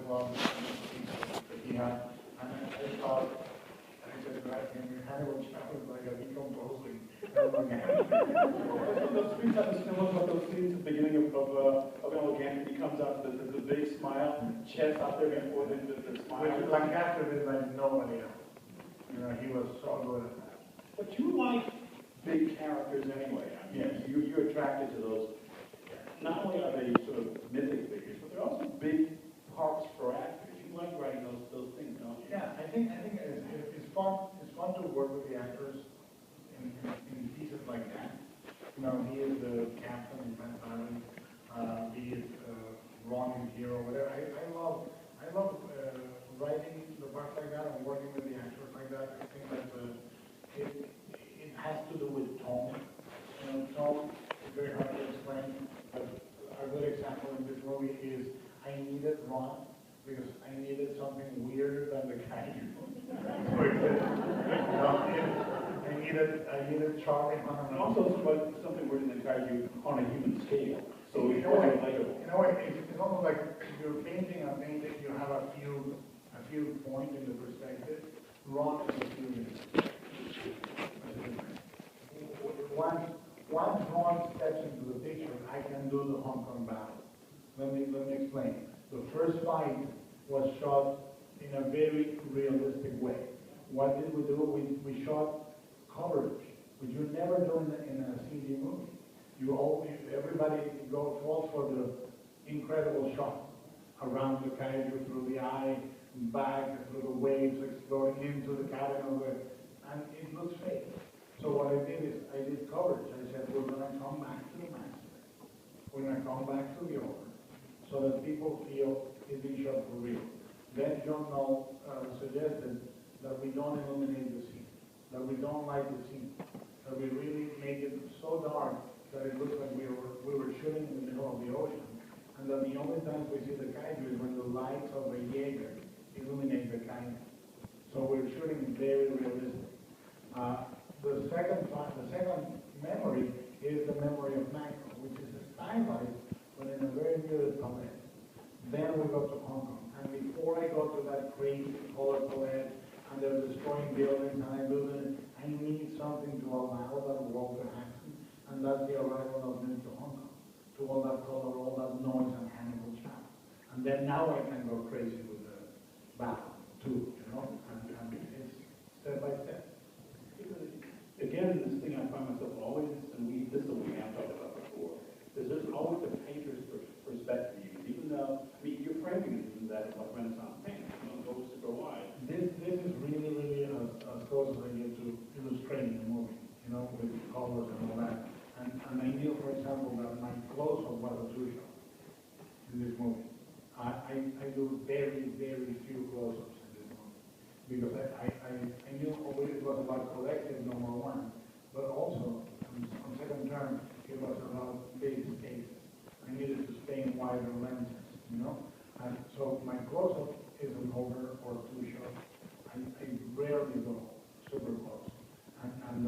well, yeah, and I thought, I said, right, and Hannibal Chapel like a decomposing. Those scenes are similar to those scenes at the beginning of an organic. He comes out with the big smile, chest out there before the smile. Which Lancaster did like nobody else. You know, he was so good at that. But you like big characters anyway. I mean, Yes. you're attracted to those. Not only are they sort of mythic figures, but they're also big parts for actors. You like writing those things, don't you? Yeah, I think it's fun. It's fun to work with the actors in pieces like that. You know, he is the captain in Van Halen. He is Ron in Hero, whatever. I love writing the parts like that and working with the actors like that. I think that it has to do with tone. You know, tone is very hard to explain. But a good example in this movie is I needed Ron because I needed something weirder than the kaiju. I needed Charlie on And also something weird than kaiju on a human scale. So in it's a way, relatable. in a way, it's almost like if you're painting a painting, you have a few points in the perspective. Ron is a few minutes. Once Ron steps into the picture, I can do the Hong Kong battle. Let me explain. The first fight was shot in a very realistic way. What did we do? We shot coverage, which you never do in a CD movie. Everybody falls for the incredible shot around the kaiju, through the eye, back, through the waves exploding into the cabin and it looks fake. So what I did is I did coverage. I said we're going to come back to the master. We're going to come back to the owner, so that people feel it's being shot for real. Then John Knoll suggested that we don't illuminate the scene, that we don't light the scene, that we really make it so dark that it looks like we were shooting in the middle of the ocean, and that the only times we see the kaiju is when the lights of the Jaeger illuminate the kaiju. So we're shooting very realistic. The second memory is the memory of Macro, which is stylized but in a very muted palette. Then we go to Hong Kong, and before I go to that crazy color palette, and they're destroying buildings, and I need something to allow that world to happen, and that's the arrival of me to Hong Kong, to all that color, all that noise, and Hannibal Chapel. And then now I can go crazy with the battle too, you know, and it's step by step. Again, this thing I find myself always, and this is something I've talked about before, is there's always the painter's perspective. Even though, I mean, your framing is that like Renaissance painting, you know, goes super wide. This is really as close as I get to illustrating the movie, you know, with colors and all that. And I knew, for example, that my close-up was a two-shot in this movie. I do very few close-ups in this movie because I knew it was about collective number one, but also on second term it was about big spaces. I needed to stay in wider lenses, you know. And so my close-up is an over or two shot. I rarely go super close. And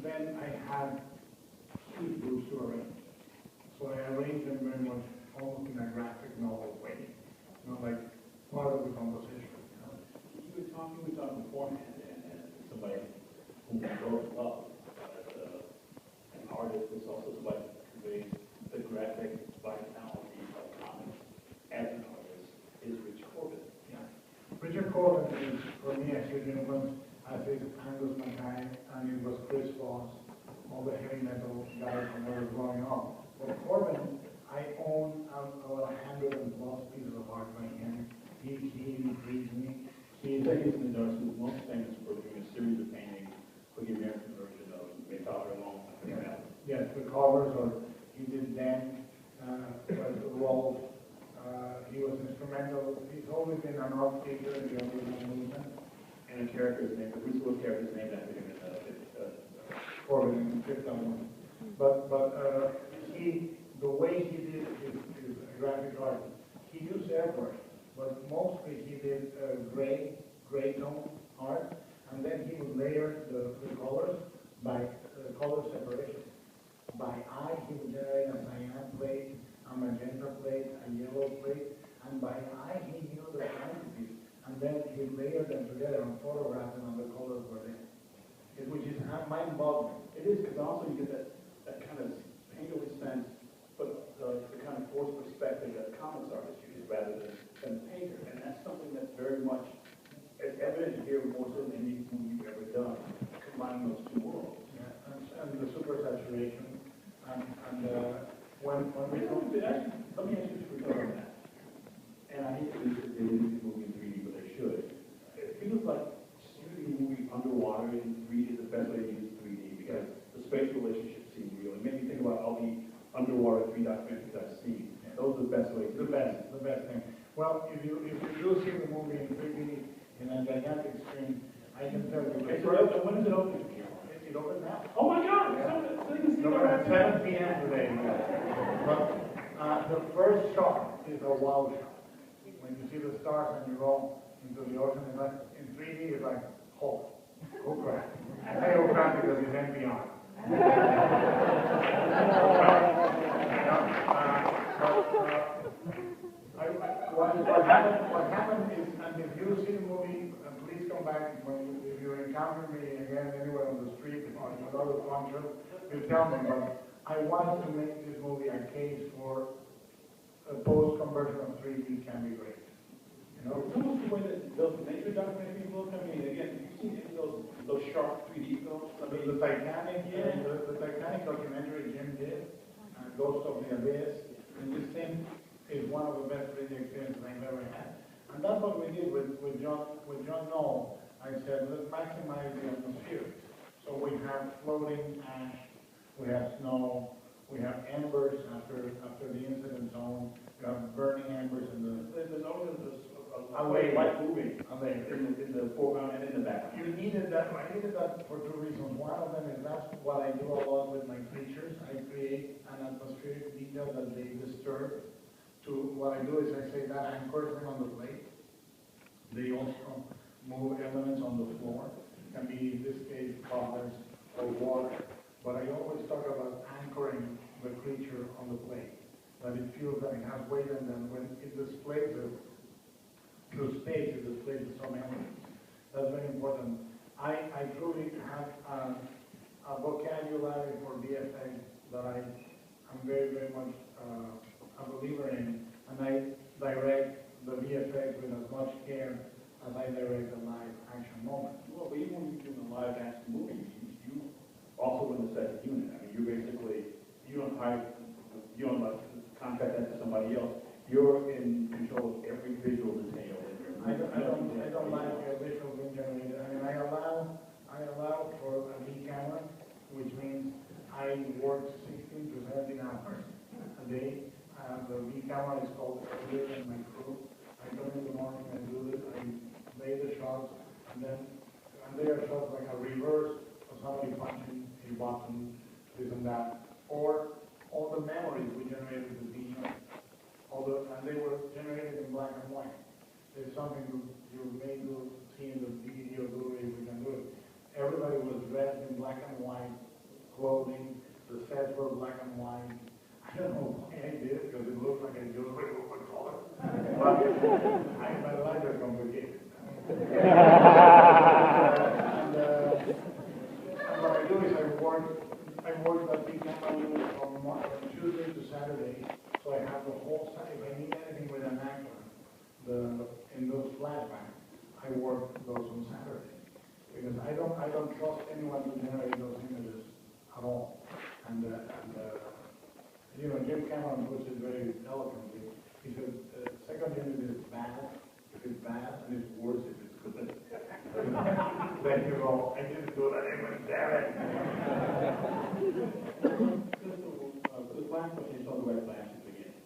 then I had huge groups to arrange. So I arranged them very much almost in a graphic novel way. You know, like part of the composition, you know. We were talking beforehand, and somebody who wrote up an artist is also somebody who conveys the graphic vitality of comics as an artist is Rich Corbin. Yeah. Richard Corbin is, for me, a huge influence, as is Angus Mackay, and it was Chris Voss, all the heavy metal guys when I was growing up. But Corbin, I own about 100+ pieces of art by him. He intrigues me. He is endorsement most famous for doing a series of paintings for the American version of Metal Alone. Yes, the covers, or he did then, Rolf. He was instrumental. He's always been an art figure in the original movement. And a character is named, the Bruce Willis character is named after him in Corbin in Fifth Element. But the way he did his graphic art, he used airbrush, but mostly he did gray tone art, and then he would layer the colors by color separation. By eye, he would generate a cyan plate, a magenta plate, a yellow plate, and by they layered them together and photographed them, and the colors were there. Which is mind-boggling. It is, because also you get that kind of painterly sense, but the kind of forced perspective that comics artists use rather than painter. And that's something that's very much evident here more so than any movie you've ever done, combining those two worlds. Yeah, and the super saturation. And when we Let me ask you to return on that. And I hate to do this, they didn't do the movie in 3D, but they should. It feels like shooting a movie underwater in 3D is the best way to use 3D because the space relationships seem real. It made me think about all the underwater 3 documentaries I've seen. Those are the best ways. the best thing. Well, if you do see the movie in 3D in a gigantic screen, I can tell you. Okay, so when is it open? It opens now. Oh my God! Yeah. So you can see No, that. at 7 p.m. today. But the first shot is a wow shot. When you see the stars and you go into the ocean, it's like, in 3D, it's like, oh crap. I say oh crap because it's NPR. What happened is, and if you see the movie, please come back if you encounter me again anywhere on the street or in another function, you tell me. But I wanted to make this movie a case for a post-conversion of 3D can be great. You know? It's almost the way that those nature documentaries look. I mean, again, you've seen any of those sharp 3D films. I mean, The Titanic, yeah. the Titanic documentary Jim did, Ghost of the Abyss, and this thing is one of the best 3D experiences I've ever had. And that's what we did with John Knoll. I said, let's maximize the atmosphere. So we have floating ash, we have snow, we have embers after the incident zone, we have burning embers in the there's always a away light moving away. in the foreground and in the background. You needed that. I needed that for 2 reasons. One of them is that's what I do a lot with my creatures. I create an atmospheric detail that they disturb. What I do is I say that anchors them on the plate. They also move elements on the floor. It can be, in this case, colors or water. But I always talk about anchoring the creature on the plate. That it feels that it has weight, and then when it displays it through space, it displays some elements. That's very important. I truly have a vocabulary for VFX that I'm very, very much a believer in, and I direct the VFX with as much care as I direct a live action moment. Well, but even when you're doing a live action movie, you also in the second unit. I mean, you don't contract that to somebody else. You're in control of every visual detail. I don't like visual being generated. I mean, I allow for a V camera, which means I work 16 to 17 hours a day. The V camera is called earlier than my crew. I come in the morning and do this. I lay the shots, and they are shots like a reverse of somebody punching a button, this and that, or all the memories we generated with V. And they were generated in black and white. There's something you may see in the DVD or Blu-ray if we can do it. Everybody was dressed in black and white clothing. The sets were black and white. I don't know why I did it, because it looked like I just went over color. But my life is complicated. And what I do is I work that big camera unit from Tuesday to Saturday, so I have the whole site. If I need anything with an actor, in those flashbacks, I work those on Saturday, because I don't trust anyone to generate those images at all. And you know, Jim Cameron puts it very eloquently. He says, second unit is bad if it's bad, and it's worse if it's good. Then you go, I didn't do that anyway, damn it. This last question is on the red flashes again.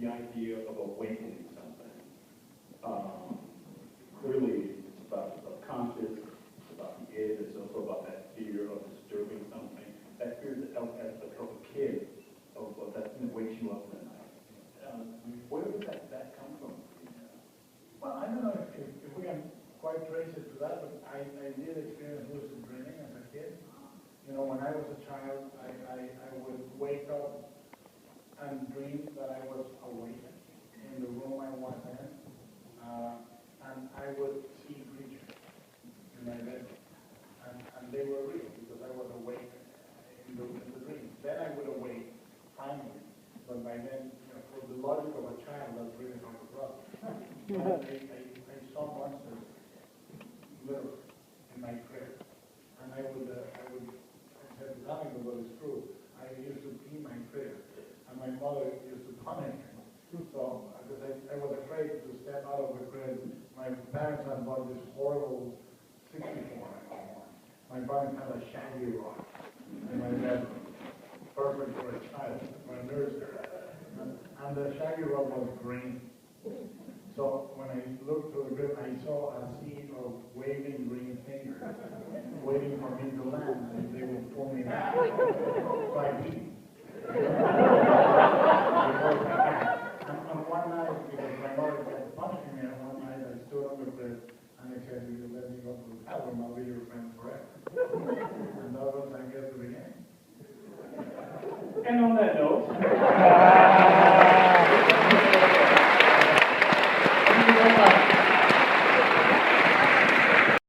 The idea of awakening something. Clearly, it's about the subconscious, it's about the id, it's also about that fear of disturbing something. That fear of a kid, of that thing that wakes you up in the night. Where did that come from? Well, I don't know if we can quite trace it to that, but I did experience lucid dreaming as a kid. You know, when I was a child, I would wake up and dream that I was awake. I saw monsters literally in my crib. And I said to Tommy, but it's true. I used to pee my crib, and my mother used to punish me. So, because I was afraid to step out of the crib, my parents had bought this horrible 64. My parents had a shaggy rock in my bedroom, perfect for a child, for a nursery. And the shaggy rock was green. So when I looked through the crib, I saw a sea of waving green fingers waiting for me to land, and they would pull me out. So I peed. And one night, because my mother kept punishing me, and one night I stood on the crib and I said, "You let me go to the bathroom, I'll be your friend forever." And that was, I guess, the beginning. And on that note,